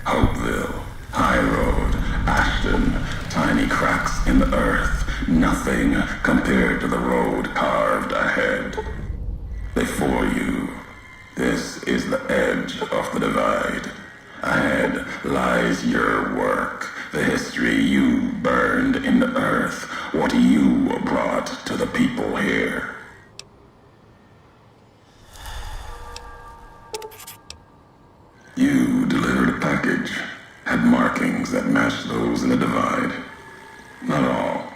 Hopeville, High Road, Ashton, tiny cracks in the earth, nothing compared to the road carved ahead. Before you, this is the edge of the divide. Ahead lies your work, the history you burned in the earth, what you brought to the people here. You delivered a package, had markings that matched those in the divide. Not all,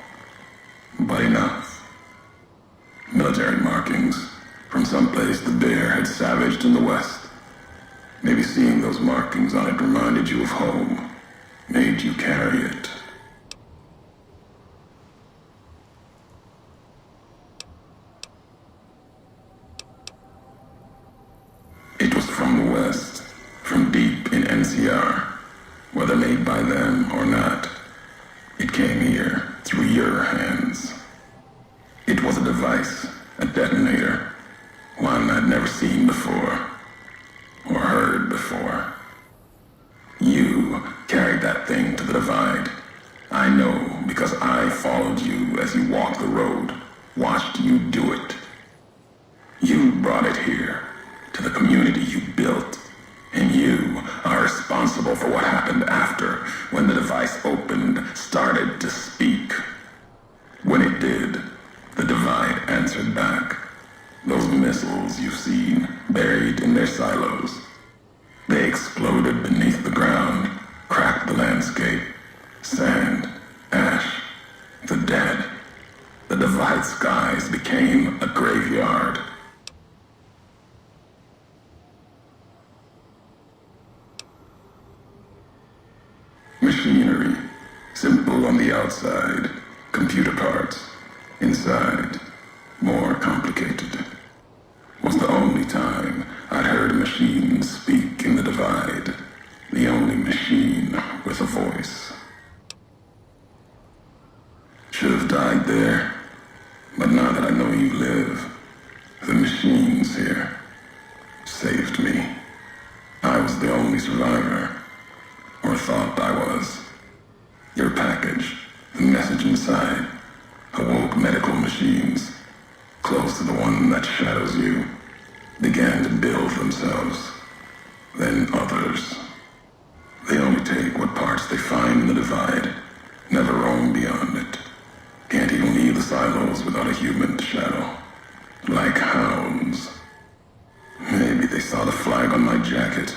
but enough. Military markings from someplace the bear had savaged in the west. Maybe seeing those markings on it reminded you of home, made you carry it. It was from the west, from deep in NCR, whether made by them or not. It came here through your hands. It was a device, a detonator, one I'd never seen before, or heard before. You carried that thing to the divide. I know because I followed you as you walked the road, watched you do it. You brought it here, to the community you built, and you are responsible for what happened after, when the device opened, started to speak. When it did, the divide answered back. Those missiles you've seen, buried in their silos. They exploded beneath the ground, cracked the landscape. Sand, ash, the dead. The divide skies became a graveyard. Machinery, simple on the outside, computer parts. Inside, more complicated. Was the only time I'd heard a machine speak in the divide. The only machine with a voice. Should have died there, but now that I know you live, the machines here saved me. I was the only survivor, or thought I was. Your package, the message inside, awoke medical machines, close to the one that shadows you, began to build themselves, then others. They only take what parts they find in the divide, never roam beyond it. Can't even leave the silos without a human to shadow. Like hounds. Maybe they saw the flag on my jacket,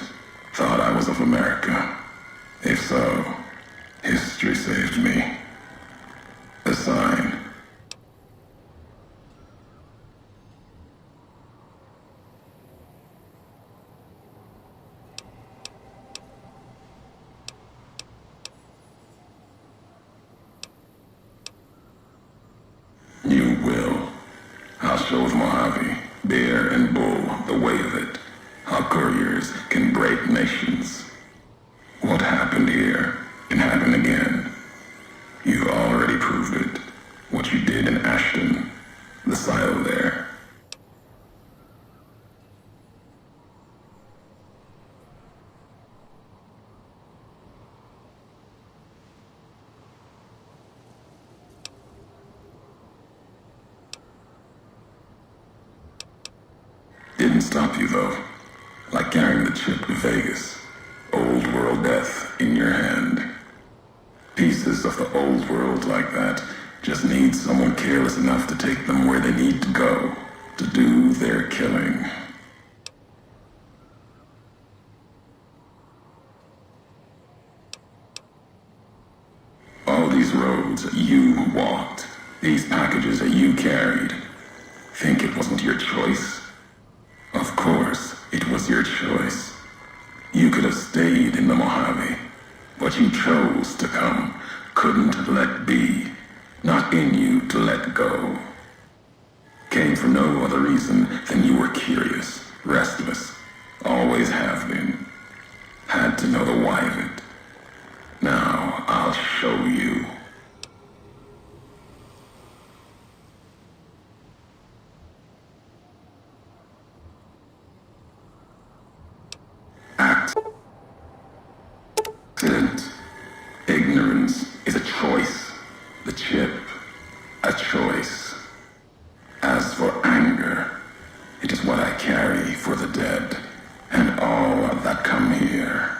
thought I was of America. If so, history saved me. A sign. You will. I'll show the Mojave, Bear and Bull, the way of it. How couriers can break nations. What happened here can happen again. You've already proved it. What you did in Ashton, the silo there. Didn't stop you though. Like carrying the chip to Vegas. Old world death in your hand. Pieces of the old world like that just need someone careless enough to take them where they need to go, to do their killing. All these roads that you walked, these packages that you carried, think it wasn't your choice? Of course, it was your choice. You could have stayed in the Mojave, What you chose to come couldn't let be, not in you to let go. Came for no other reason than you were curious, restless, always have been. Had to know the why of it. Now I'll show you. Accident. Ignorance is a choice. The chip, a choice. As for anger, it is what I carry for the dead and all that come here.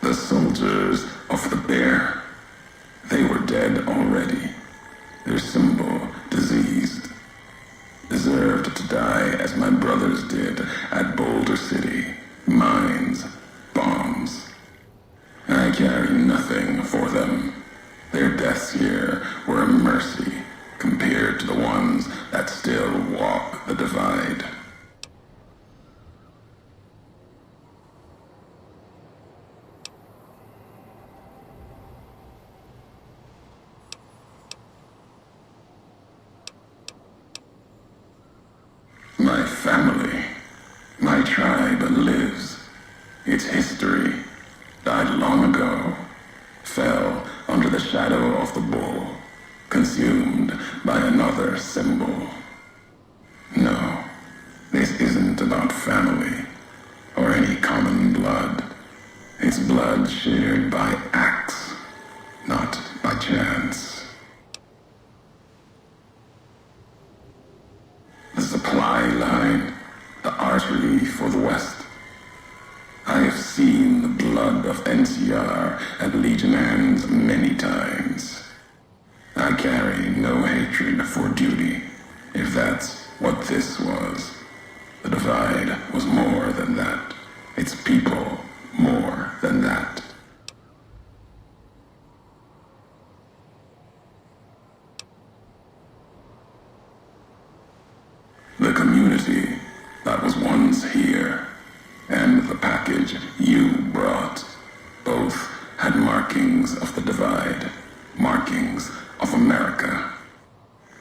The soldiers of the bear, they were dead already. Their symbol, diseased, deserved to die as my brothers did at Boulder City. Mines, bombs. I carry nothing for them. Their deaths here were a mercy compared to the ones that still walk the divide. My family, my tribe lives. Its history died long ago, fell under the shadow of the bull, consumed by another symbol. No, this isn't about family or any common blood. It's blood shared by acts, not by chance. The supply line, the artery for the West. I have seen the blood of NCR at Legion hands many times. I carry no hatred for duty, if that's what this was. The divide was more than that. Its people more than that. The community that was once here, and the package you brought, both had markings of the divide, markings of America.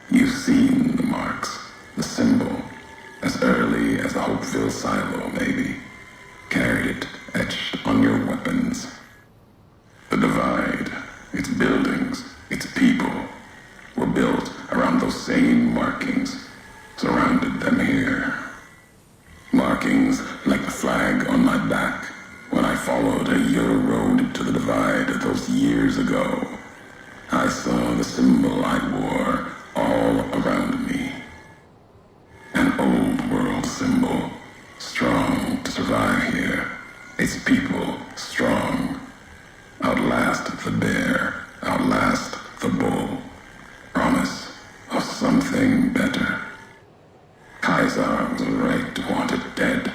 You've seen the marks, the symbol, as early as the Hopeville silo, maybe. Carried it etched on your weapons. The divide, its buildings, its people, were built around those same markings, surrounded them here. Markings like the flag on my back when I followed your road to the divide those years ago. I saw the symbol I wore all around me. An old world symbol, strong to survive here. Its people strong, outlast the bear outlast the bull. Promise of something better. Kaiser was right to want it dead.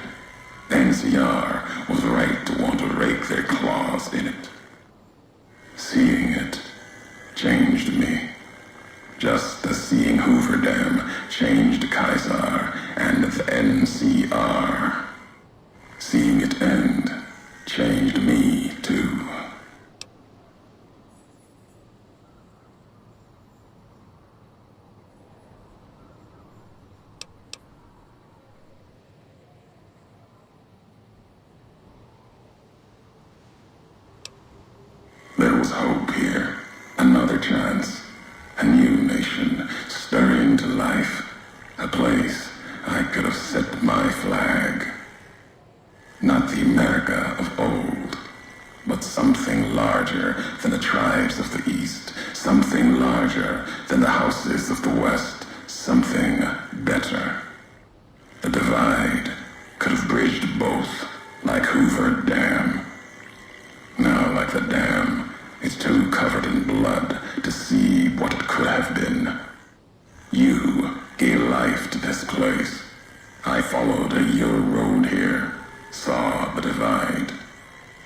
NCR was right to want to rake their claws in it. Seeing it changed me, just as seeing Hoover Dam changed Kaiser and the NCR. Seeing it end changed me too. There was hope here, another chance, a new nation stirring to life, a place I could have set my flag. Not the America of old, but something larger than the tribes of the East, something larger than the houses of the West, something better. The divide could have bridged both, like Hoover Dam. Now, like the dam, it's too covered in blood to see what it could have been. You gave life to this place. I followed your road here, saw the divide.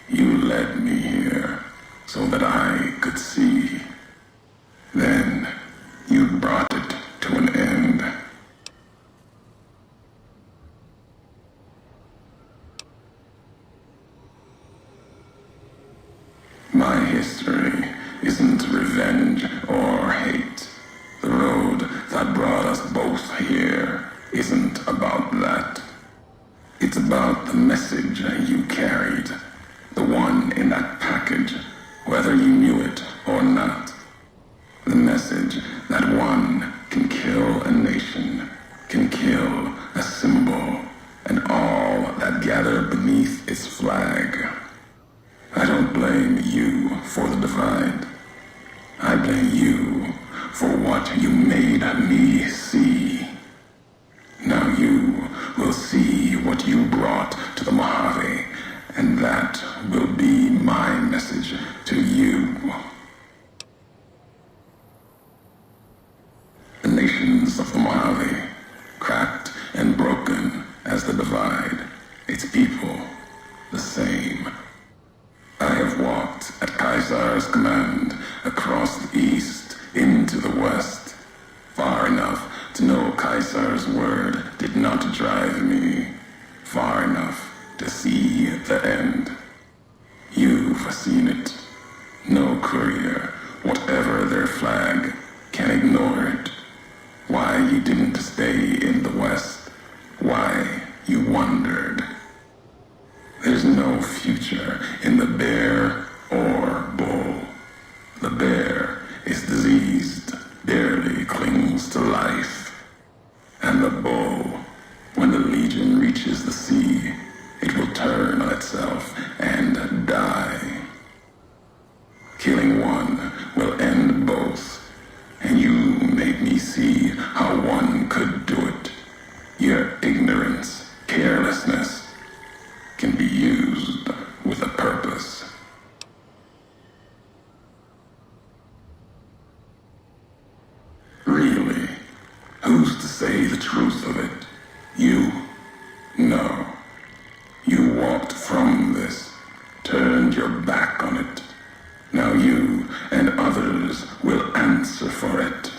You led me here so that I could see. Then you brought it to an end. My history isn't revenge or hate. The road that brought us both here isn't about that. It's about the message you carried, the one in that package, whether you knew it or not. The message that one can kill a nation, can kill a symbol, and all that gather beneath its flag. I don't blame you for the divide. I blame you for what you made me see. Now you will see what you brought to the Mojave, and that will be my message to you. The nations of the Mojave, cracked and broken as the divide, its people the same. I have walked at Kaiser's command across the east into the west, far enough to know Kaiser's word did not drive me, far enough to see the end. You've seen it. No courier, whatever their flag, can ignore it. Why you didn't stay in the west, why you wondered. There's no future in the bear or bull. The bear is diseased, barely clings to life. And the bull, when the legion reaches the sea, it will turn on itself and die. Killing one will end both, and you made me see how one could do it. Your ignorance, carelessness, can be used with a purpose. Really, who's to say the truth of it? You? No. You walked from this, turned your back on it. Now you and others will answer for it.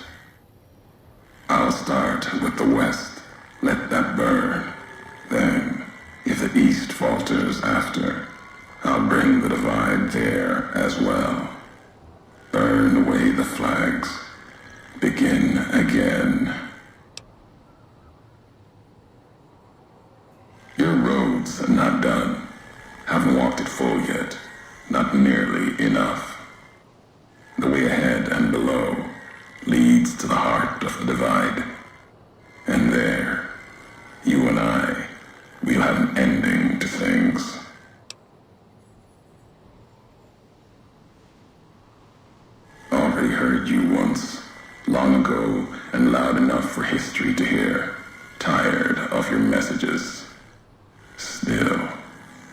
I'll start with the West. Let that burn. Then, if the East falters after, I'll bring the divide there as well. Burn away the flags. Begin again. Your road's not done. Haven't walked it full yet. Not nearly enough. The way ahead and below leads to the heart of the divide. And there, you and I, we'll have an ending to things. Already heard you once, long ago and loud enough for history to hear. Tired of your messages. Still,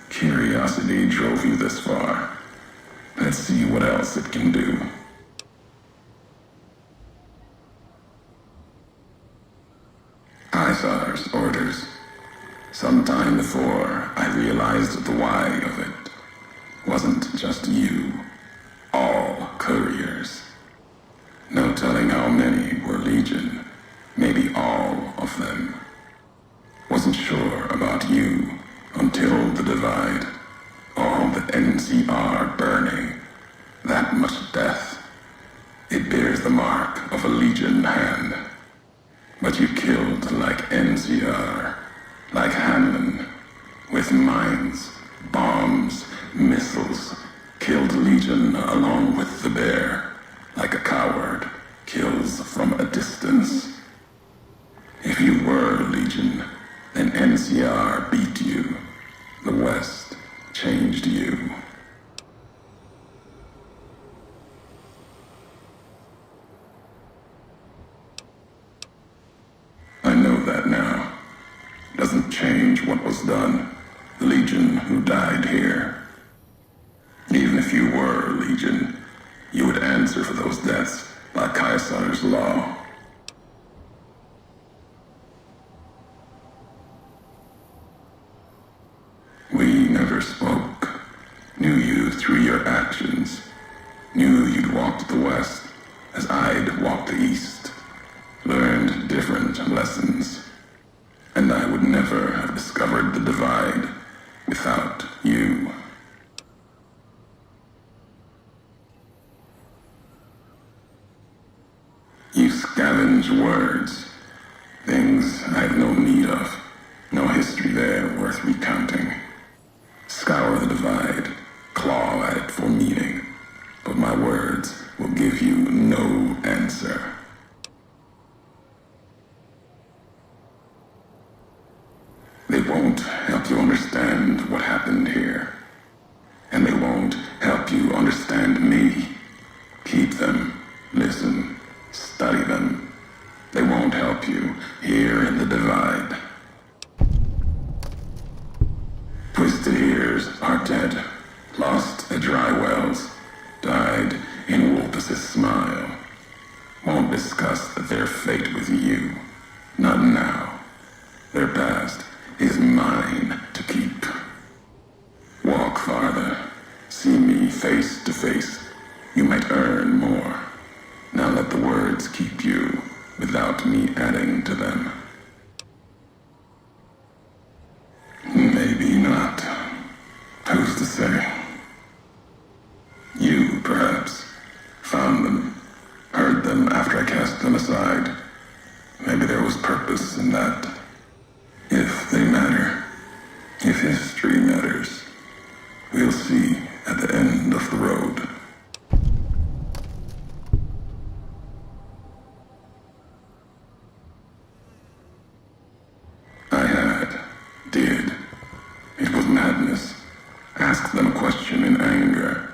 curiosity drove you this far. Let's see what else it can do. Caesar's orders. Sometime before I realized the why of it. Wasn't just you. All couriers. No telling how many were Legion. Maybe all of them. Wasn't sure about you until the divide. All the NCR burning. That much death. It bears the mark of a Legion hand. But you killed like NCR, like Hanlon, with mines, bombs, missiles, killed Legion along with the bear, like a coward kills from a distance. If you were Legion, then NCR beat you. The West changed you. I know that now. Doesn't change what was done. The Legion who died here. Even if you were Legion, you would answer for those deaths by Caesar's law. We never spoke. Knew you through your actions. Knew you'd walked the West as I'd walked the East. Learned different lessons. And I would never have discovered the divide without you. You scavenge words. Things I have no need of. No history there worth recounting. Scour the divide. Claw at it for meaning. But my words will give you no answer. They won't help you understand what happened here. And they won't help you understand me. Keep them, listen, study them. They won't help you here in the divide. Twisted ears are dead, lost at dry wells, died in Wolpus's smile. Won't discuss their fate with you, not now. Their past is mine to keep. Walk farther, see me face to face. You might earn more. Now let the words keep you without me adding to them. Maybe not. Who's to say? You, perhaps, found them, heard them after I cast them aside. Maybe there was purpose in that. If they matter, if history matters, we'll see at the end of the road. Did. It was madness. Asked them a question in anger.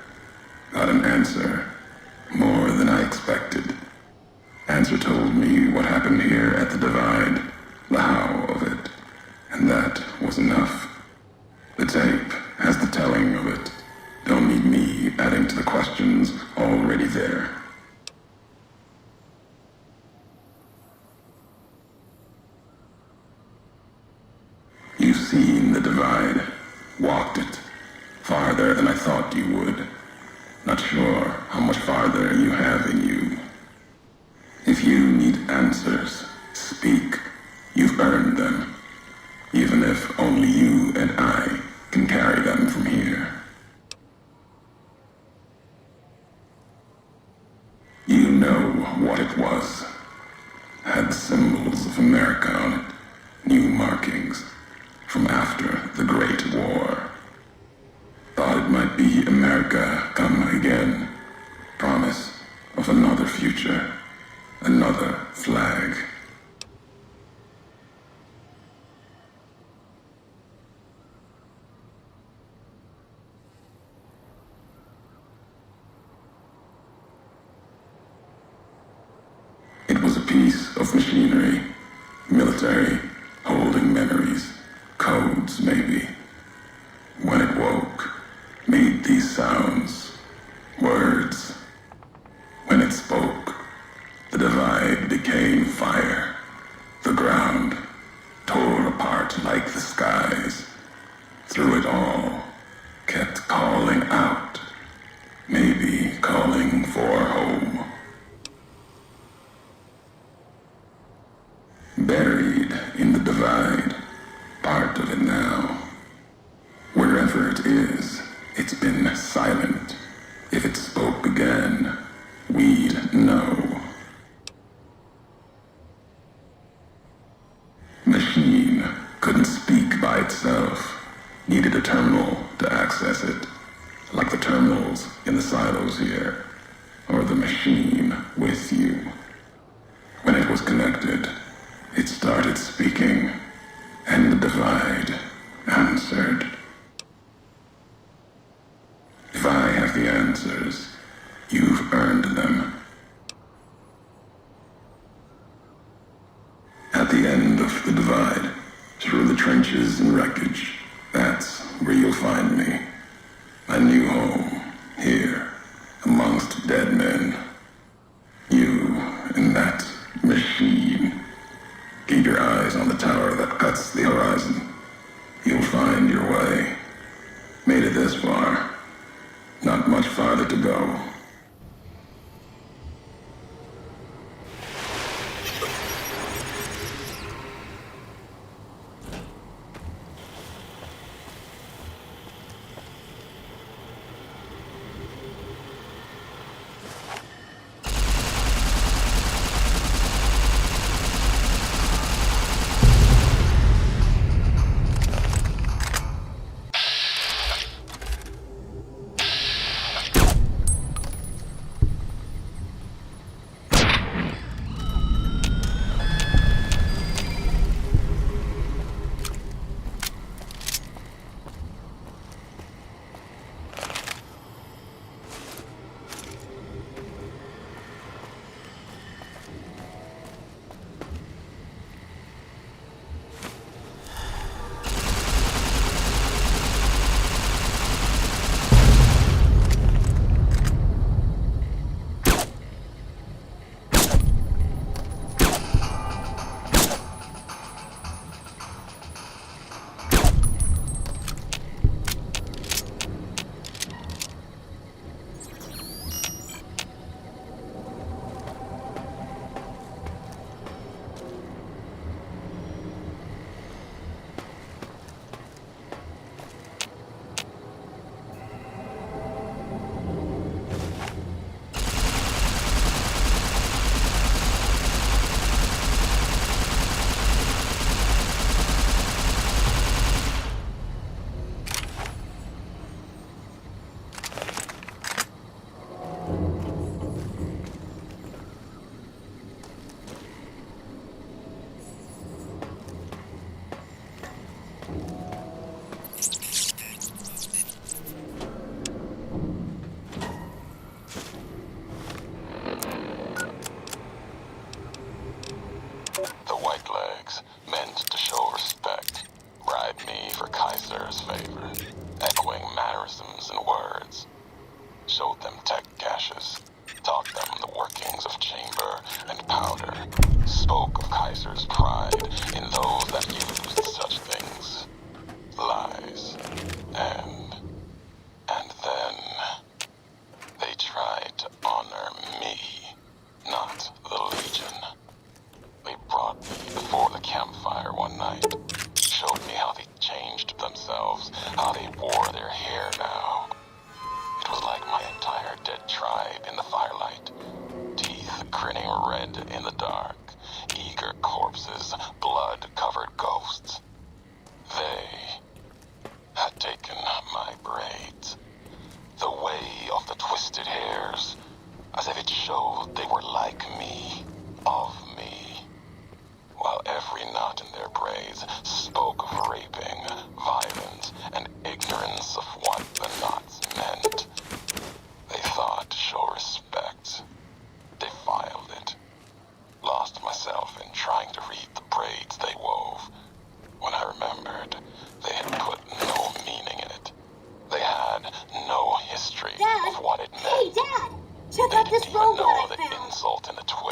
Got an answer. More than I expected. Answer told me what happened here at the divide. The how of it. And that was enough. The tape has the telling of it. Don't need me adding to the questions already there. You've seen the divide, walked it, farther than I thought you would. Not sure how much farther you have in you. If you need answers, speak. You've earned them, even if only you and I can carry them from here. You know what it was. Had the symbols of America on it, new markings. From after the Great War. Thought it might be America come again. Promise of another future. Another flag. It was a piece of machinery. Military, holding memories. Codes, maybe. When it woke, made these sounds. calling for home. Buried in the divide, part of it now. Wherever it is, it's been silent. If it spoke again, we'd know. Machine couldn't speak by itself. Needed a terminal to access it. Like the terminals in the silos here. Or the machine with you. When it was connected, it started speaking. And the divide answered. If I have the answers, you've earned them. At the end of the divide, through the trenches and wreckage, that's where you'll find me. My new home, here, amongst dead men. You and that machine. Keep your eyes on the tower that cuts the horizon. You'll find your way. Made it this far. Not much farther to go.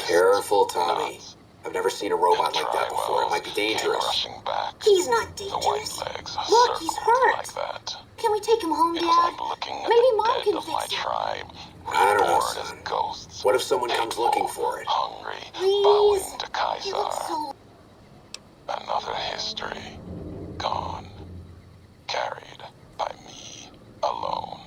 Careful, Tommy. I've never seen a robot like that before. It might be dangerous. He's not dangerous. Look, he's hurt. Can we take him home, Dad? Maybe Mom can fix him. I don't know, Bored as son. ghosts. What if someone comes hateful, looking for it? Hungry, Please. bowing to You look Caesar. so... Another history. Gone. Carried by me alone.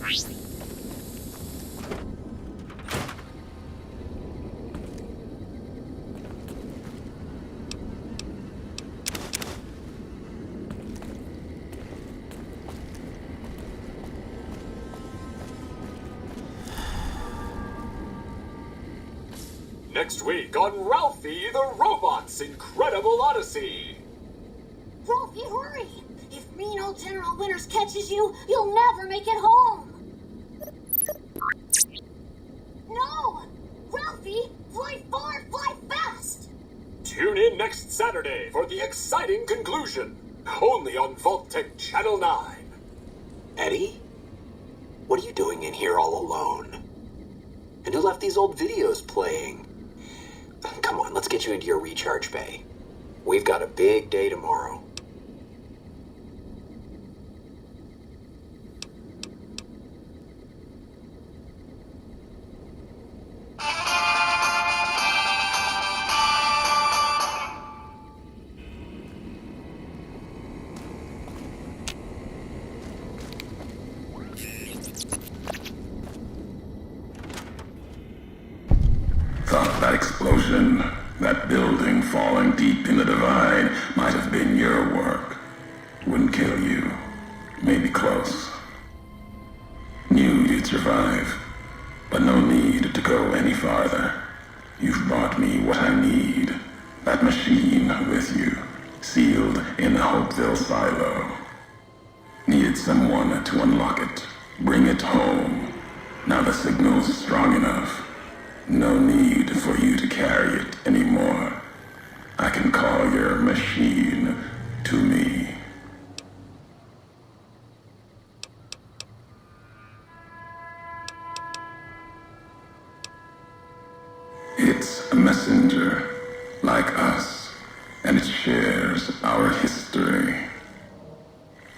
Next week on Ralphie the Robot's Incredible Odyssey. Ralphie, hurry! If mean old General Winters catches you, you'll never make it home! No! Ralphie, fly far, fly fast! Tune in next Saturday for the exciting conclusion. Only on Vault-Tec Channel 9. Eddie? What are you doing in here all alone? And who left these old videos playing? Come on, let's get you into your recharge bay. We've got a big day tomorrow. Thought that explosion, that building falling deep in the divide, might have been your work. Wouldn't kill you. Maybe close. Knew you'd survive, but no need to go any farther. You've brought me what I need. That machine with you, sealed in the Hopeville silo. Needed someone to unlock it, bring it home. Now the signal's strong enough. No need for you to carry it anymore. I can call your machine to me. It's a messenger, like us, and it shares our history.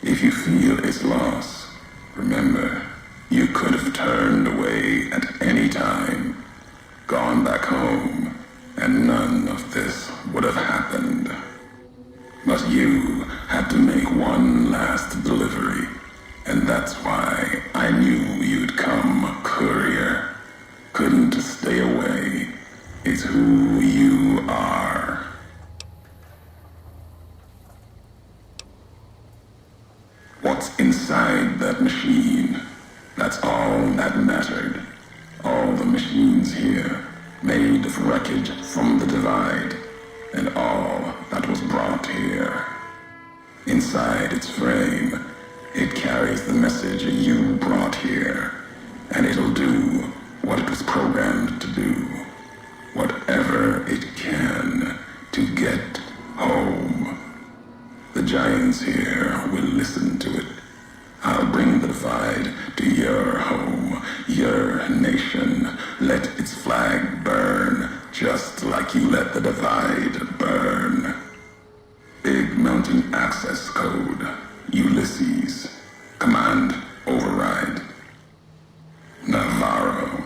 If you feel its loss, remember, you could have turned away at any time. Gone back home, and none of this would have happened. But you had to make one last delivery, and that's why I knew you'd come, Courier. Couldn't stay away. It's who you are. What's inside that machine? That's all that mattered. All the machines here, made of wreckage from the divide, and all that was brought here. Inside its frame, it carries the message you brought here, and it'll do what it was programmed to do. Whatever it can to get home. The giants here will listen to it. I'll bring the divide to your home, your nation. Let its flag burn, just like you let the divide burn. Big Mountain Access Code, Ulysses. Command override. Navarro.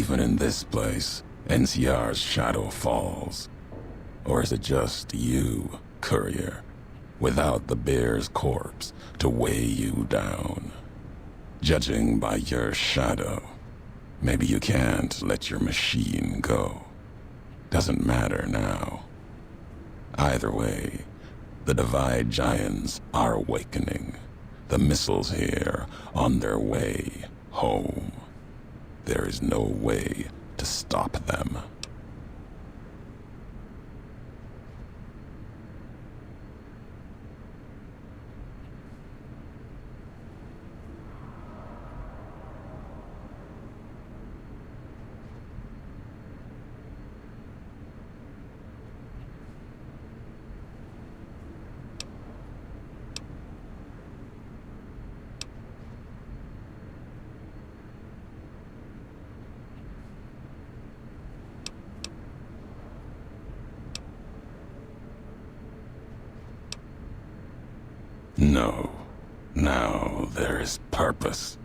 even in this place, NCR's shadow falls? Or is it just you, Courier, without the bear's corpse to weigh you down? Judging by your shadow, maybe you can't let your machine go. Doesn't matter now. Either way, the Divide Giants are awakening. The missiles here on their way home. There is no way to stop them. No. Now there is purpose.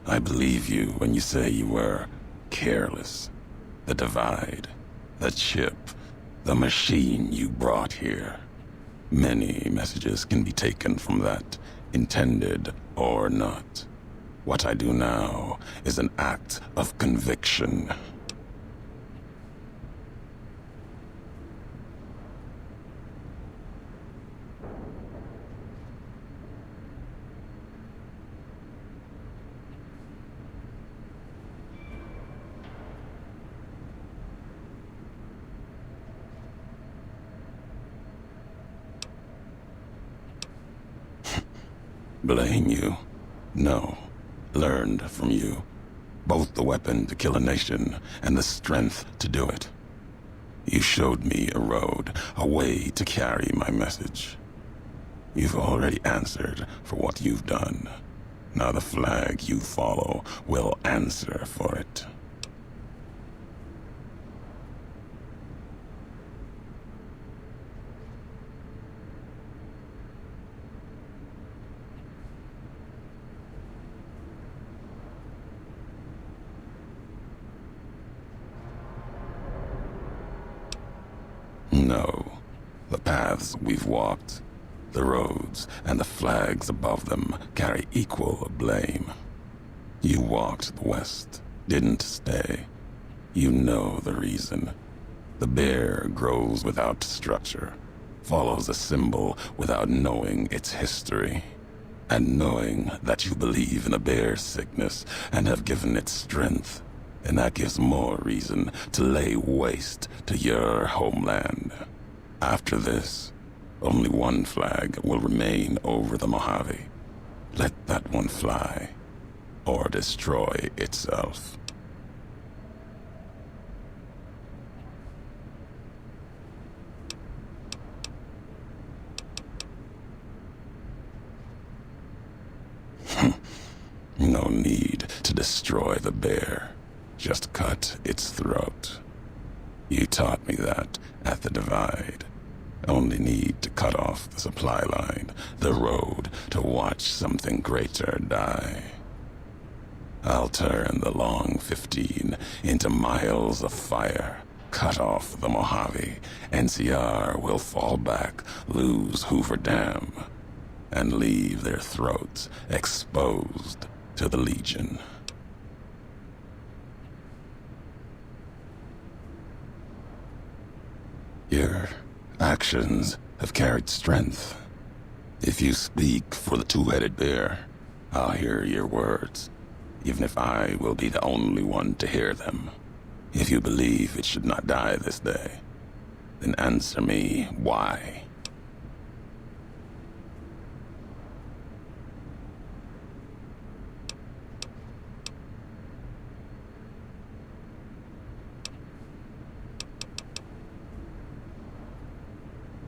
I believe you when you say you were careless. The Divide, the chip, the machine you brought here. Many messages can be taken from that, intended or not. What I do now is an act of conviction. Blame you? No. Learned from you. Both the weapon to kill a nation and the strength to do it. You showed me a road, a way to carry my message. You've already answered for what you've done. Now the flag you follow will answer for it. No. The paths we've walked, the roads and the flags above them carry equal blame. You walked the west, didn't stay. You know the reason. The bear grows without structure, follows a symbol without knowing its history. And knowing that you believe in a bear's sickness and have given it strength, and that gives more reason to lay waste to your homeland. After this, only one flag will remain over the Mojave. Let that one fly, or destroy itself. No need to destroy the bear. Just cut its throat. You taught me that at the Divide. Only need to cut off the supply line, the road, to watch something greater die. I'll turn the long 15 into miles of fire. Cut off the Mojave. NCR will fall back, lose Hoover Dam, and leave their throats exposed to the Legion. Your actions have carried strength. If you speak for the two-headed bear, I'll hear your words, even if I will be the only one to hear them. If you believe it should not die this day, then answer me why.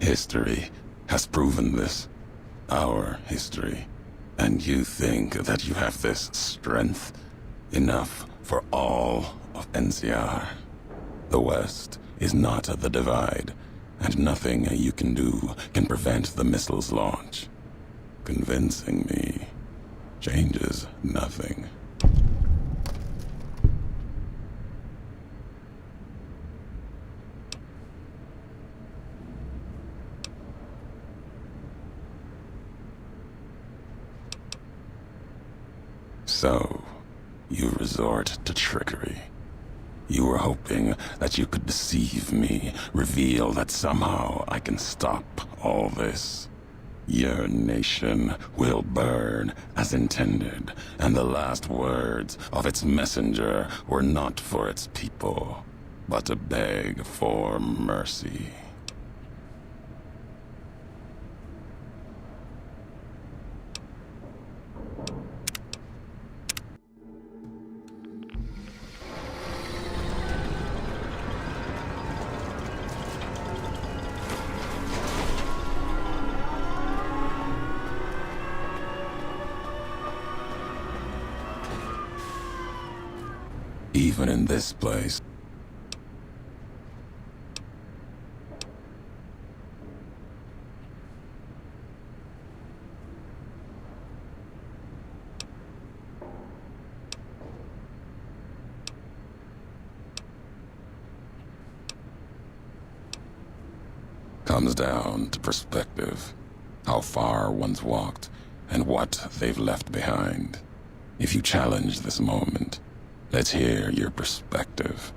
History has proven this. Our history. And you think that you have this strength? Enough for all of NCR? The West is not the Divide, and nothing you can do can prevent the missile's launch. Convincing me changes nothing. So, you resort to trickery. You were hoping that you could deceive me, reveal that somehow I can stop all this. Your nation will burn as intended, and the last words of its messenger were not for its people, but to beg for mercy. Even in this place, comes down to perspective, how far one's walked, and what they've left behind. If you challenge this moment, let's hear your perspective.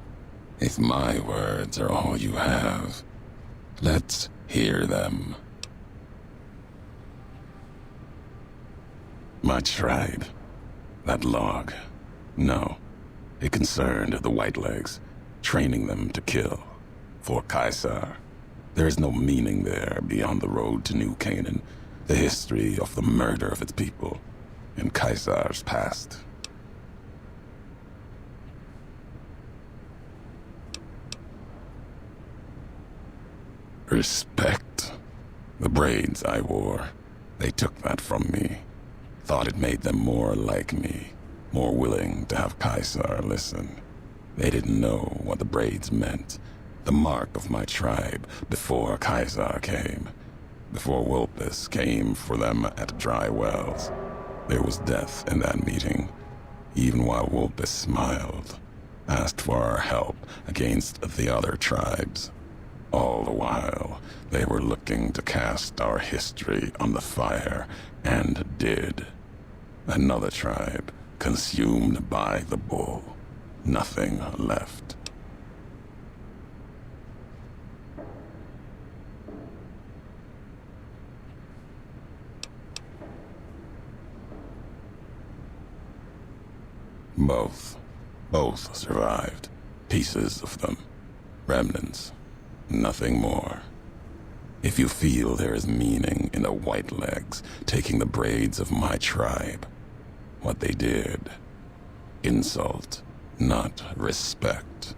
If my words are all you have, let's hear them. My tribe. That log. No. It concerned the Whitelegs, training them to kill. For Caesar. There is no meaning there beyond the road to New Canaan, the history of the murder of its people, and Caesar's past. Respect. The braids I wore, they took that from me. Thought it made them more like me, more willing to have Caesar listen. They didn't know what the braids meant. The mark of my tribe before Caesar came. Before Wilpus came for them at dry wells. There was death in that meeting. Even while Wilpus smiled, asked for our help against the other tribes. All the while, they were looking to cast our history on the fire, and did. Another tribe, consumed by the bull. Nothing left. Both survived. Pieces of them. Remnants. Nothing more. If you feel there is meaning in the Whitelegs taking the braids of my tribe, what they did, insult, not respect.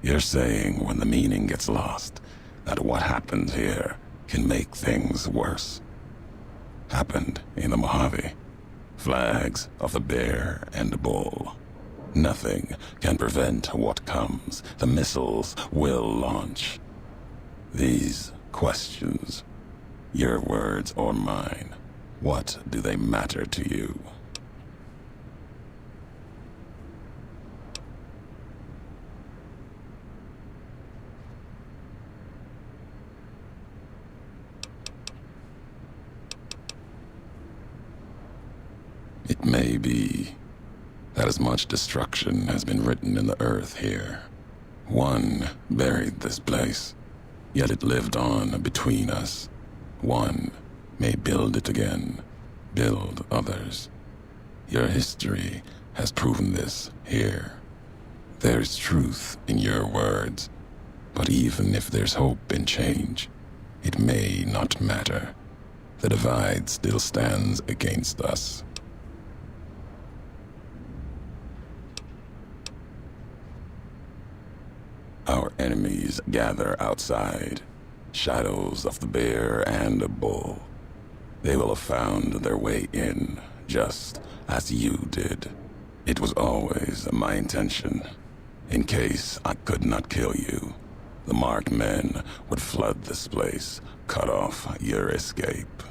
You're saying when the meaning gets lost, that what happened here can make things worse. Happened in the Mojave. Flags of the bear and the bull. Nothing can prevent what comes. The missiles will launch. These questions, your words or mine, what do they matter to you? It may be that as much destruction has been written in the earth here. One buried this place, yet it lived on between us. One may build it again, build others. Your history has proven this here. There's truth in your words, but even if there's hope in change, it may not matter. The divide still stands against us. Our enemies gather outside, shadows of the bear and the bull. They will have found their way in, just as you did. It was always my intention. In case I could not kill you, the marked men would flood this place, cut off your escape.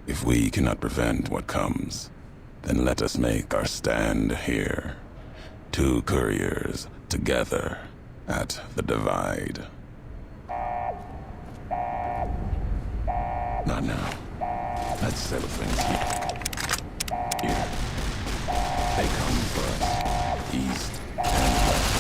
If we cannot prevent what comes, then let us make our stand here. 2 couriers together at the divide. Not now. Let's settle things here. Here. They come for us. East and west.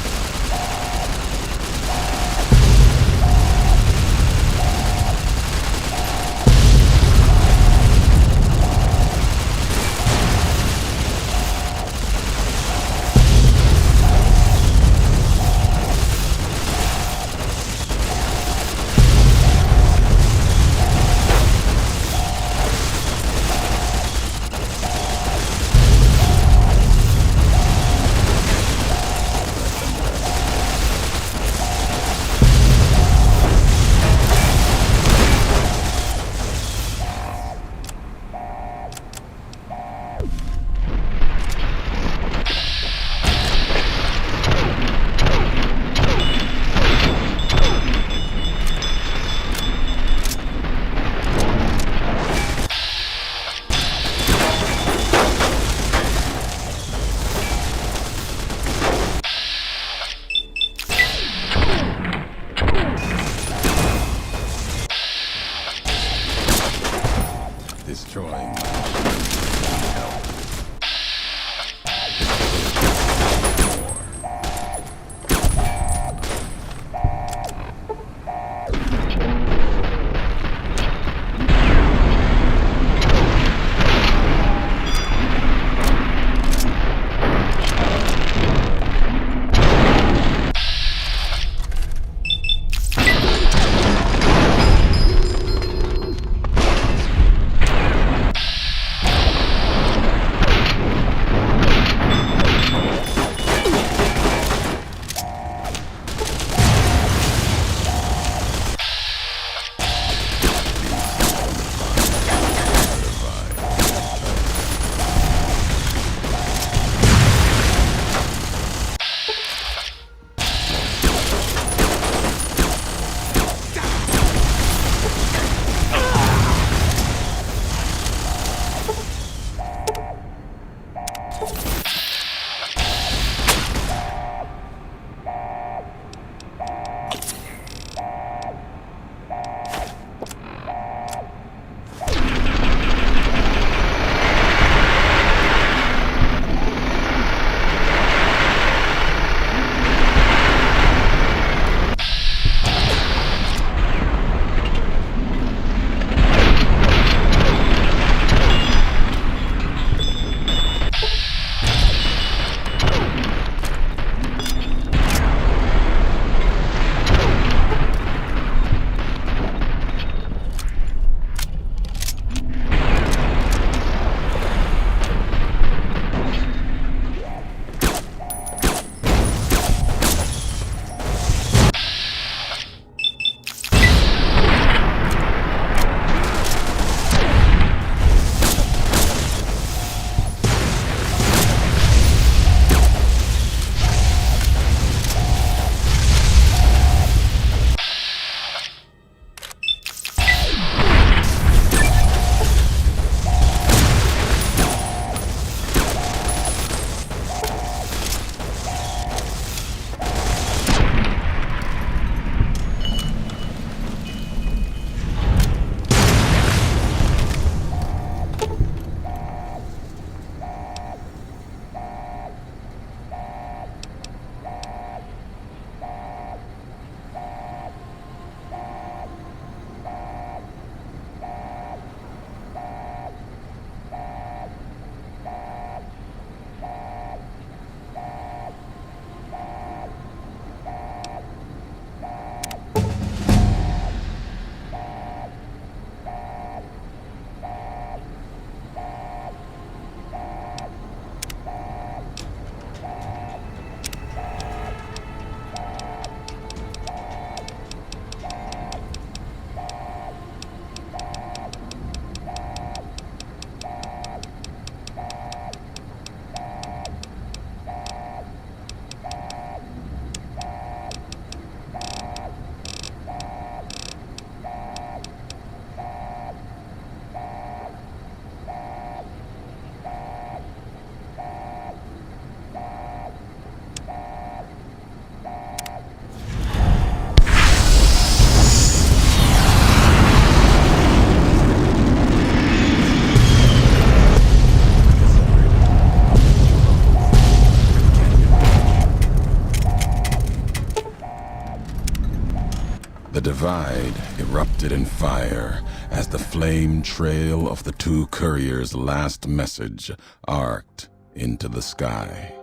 divide erupted in fire as the flame trail of the two couriers' last message arced into the sky.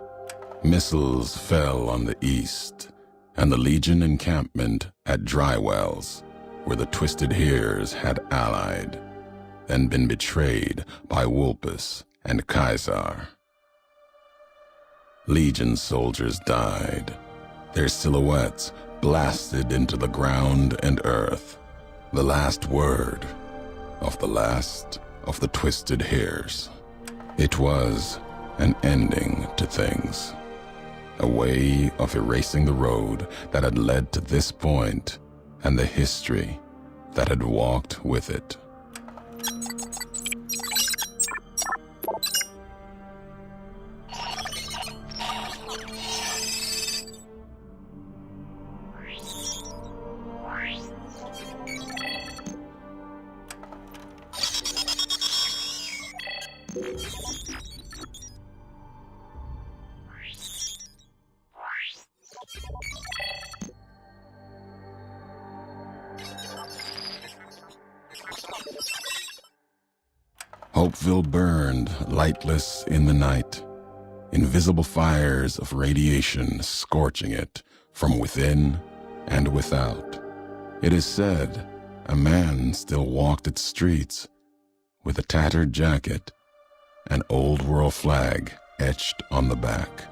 Missiles fell on the east, and the Legion encampment at Drywells, where the Twisted Hears had allied, then been betrayed by Wulpus and Caesar. Legion soldiers died, their silhouettes blasted into the ground and earth, the last word of the last of the Twisted Hears. It was an ending to things, a way of erasing the road that had led to this point and the history that had walked with it. Hopeville burned lightless in the night, invisible fires of radiation scorching it from within and without. It is said a man still walked its streets with a tattered jacket, an old world flag etched on the back.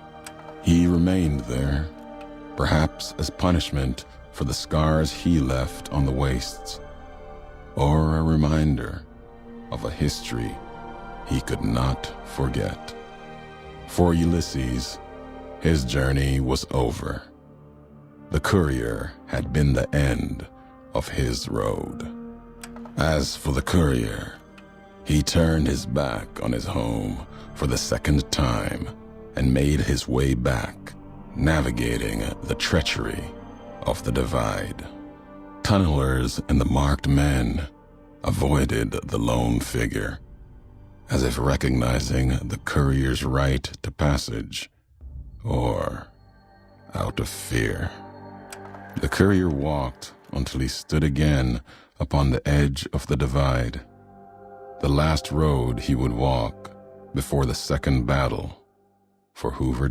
He remained there, perhaps as punishment for the scars he left on the wastes, or a reminder of a history he could not forget. For Ulysses, his journey was over. The Courier had been the end of his road. As for the Courier, he turned his back on his home for the second time and made his way back, navigating the treachery of the divide. Tunnelers and the marked men avoided the lone figure, as if recognizing the Courier's right to passage, or out of fear. The Courier walked until he stood again upon the edge of the divide, the last road he would walk before the second battle for Hoover